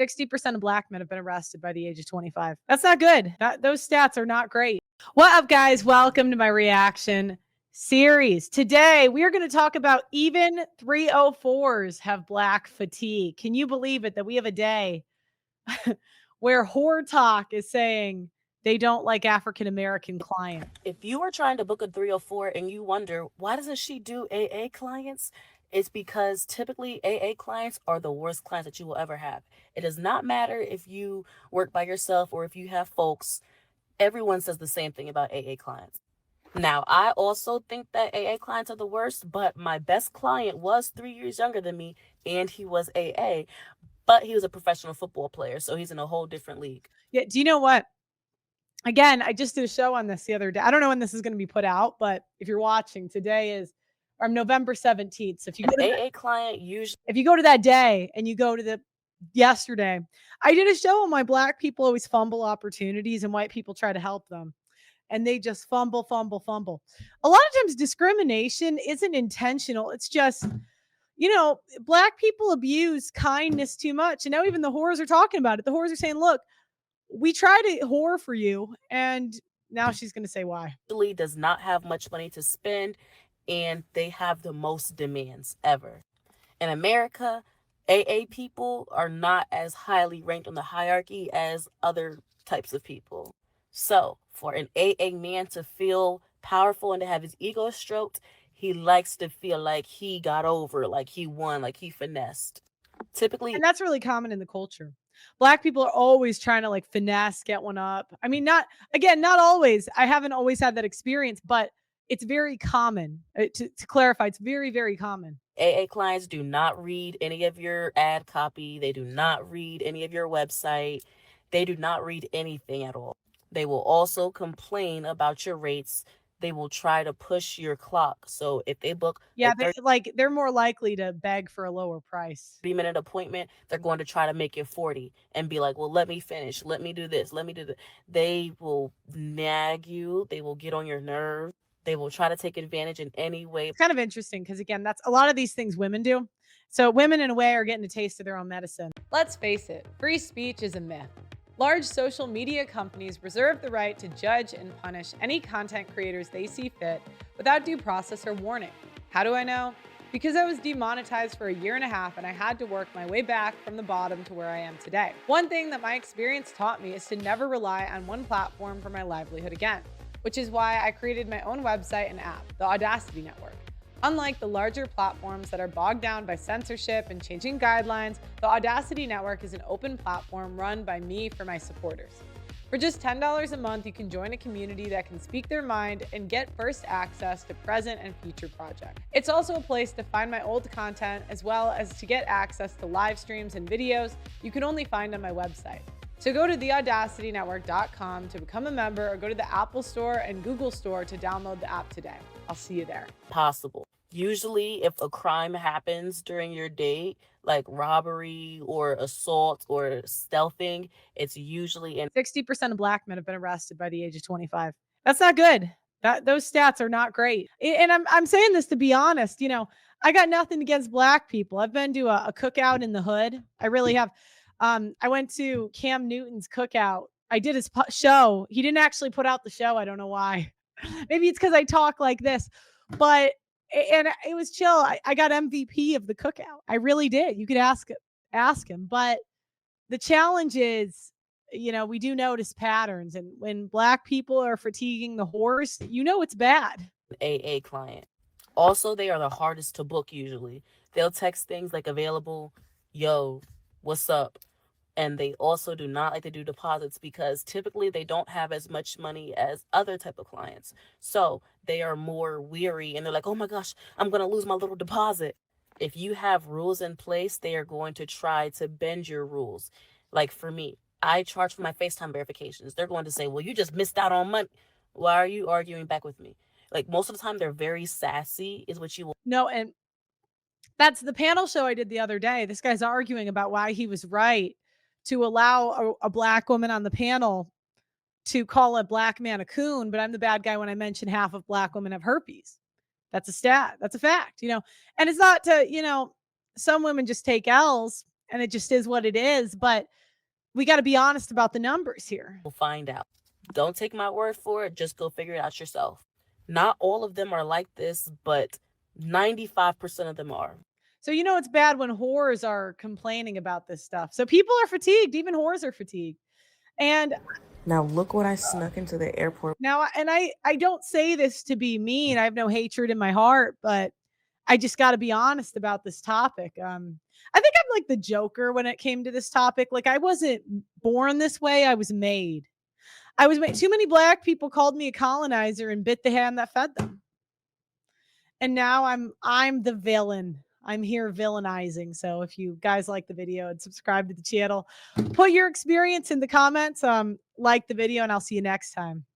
60% of black men have been arrested by the age of 25. That's not good. Those stats are not great. What up, guys? Welcome to my reaction series. Today, we are going to talk about even 304s have black fatigue. Can you believe it that we have a day where Whore Talk is saying they don't like African American clients? If you are trying to book a 304 and you wonder, why doesn't she do AA clients? It's because typically AA clients are the worst clients that you will ever have. It does not matter if you work by yourself or if you have folks. Everyone says the same thing about AA clients. Now, I also think that AA clients are the worst, but my best client was 3 years younger than me and he was AA, but he was a professional football player, so he's in a whole different league. Yeah, do you know what? Again, I just did a show on this the other day. I don't know when this is going to be put out, but if you're watching, today is November 17th. So if you go to AA client usually if you go to that day and you go to the yesterday, I did a show on why black people always fumble opportunities and white people try to help them. And they just fumble, fumble, fumble. A lot of times discrimination isn't intentional. It's just, black people abuse kindness too much. And now even the whores are talking about it. The whores are saying, look, we tried to whore for you. And now she's going to say why. does not have much money to spend and they have the most demands ever. In America, AA people are not as highly ranked on the hierarchy as other types of people. So, for an AA man to feel powerful and to have his ego stroked, he likes to feel like he got over, like he won, like he finessed. Typically, And that's really common in the culture. Black people are always trying to like finesse, get one up. I mean, not always. I haven't always had that experience, but it's very common. To clarify, it's very, very common. AA clients do not read any of your ad copy. They do not read any of your website. They do not read anything at all. They will also complain about your rates. They will try to push your clock. So if they book Yeah, a they're more likely to beg for a lower price. 30-minute appointment, they're going to try to make it 40 and be like, well, let me finish. Let me do this. Let me do that. They will nag you. They will get on your nerves. They will try to take advantage in any way. It's kind of interesting because, again, that's a lot of these things women do. So women, in a way, are getting a taste of their own medicine. Let's face it, free speech is a myth. Large social media companies reserve the right to judge and punish any content creators they see fit without due process or warning. How do I know? Because I was demonetized for a year and a half and I had to work my way back from the bottom to where I am today. One thing that my experience taught me is to never rely on one platform for my livelihood again, which is why I created my own website and app, the Audacity Network. Unlike the larger platforms that are bogged down by censorship and changing guidelines, the Audacity Network is an open platform run by me for my supporters. For just $10 a month, you can join a community that can speak their mind and get first access to present and future projects. It's also a place to find my old content as well as to get access to live streams and videos you can only find on my website. So go to theaudacitynetwork.com to become a member or go to the Apple Store and Google Store to download the app today. I'll see you there. Possible. Usually, if a crime happens during your date, like robbery or assault or stealthing, it's usually in 60% of black men have been arrested by the age of 25. That's not good. Those stats are not great. And I'm saying this to be honest. I got nothing against black people. I've been to a cookout in the hood. I really have. I went to Cam Newton's cookout. I did his show. He didn't actually put out the show. I don't know why. Maybe it's because I talk like this, but and it was chill. I got MVP of the cookout. I really did. You could ask him, but the challenge is, we do notice patterns, and when black people are fatiguing the horse, it's bad. AA client. Also, they are the hardest to book usually. They'll text things like available, yo, what's up? And they also do not like to do deposits because typically they don't have as much money as other type of clients. So they are more weary and they're like, oh my gosh, I'm going to lose my little deposit. If you have rules in place, they are going to try to bend your rules. Like for me, I charge for my FaceTime verifications. They're going to say, well, you just missed out on money. Why are you arguing back with me? Like most of the time, they're very sassy, is what you will. No, and that's the panel show I did the other day. This guy's arguing about why he was right to allow a black woman on the panel to call a black man a coon, but I'm the bad guy when I mention half of black women have herpes. That's a stat. That's a fact, And it's not to, some women just take L's and it just is what it is. But we got to be honest about the numbers here. We'll find out. Don't take my word for it. Just go figure it out yourself. Not all of them are like this, but 95% of them are. So, it's bad when whores are complaining about this stuff. So people are fatigued. Even whores are fatigued. And now look what I snuck into the airport. Now, and I don't say this to be mean. I have no hatred in my heart, but I just got to be honest about this topic. I think I'm like the Joker when it came to this topic. Like, I wasn't born this way. I was made. Too many black people called me a colonizer and bit the hand that fed them. And now I'm the villain. I'm here villainizing. So if you guys like the video and subscribe to the channel, put your experience in the comments. Like the video, and I'll see you next time.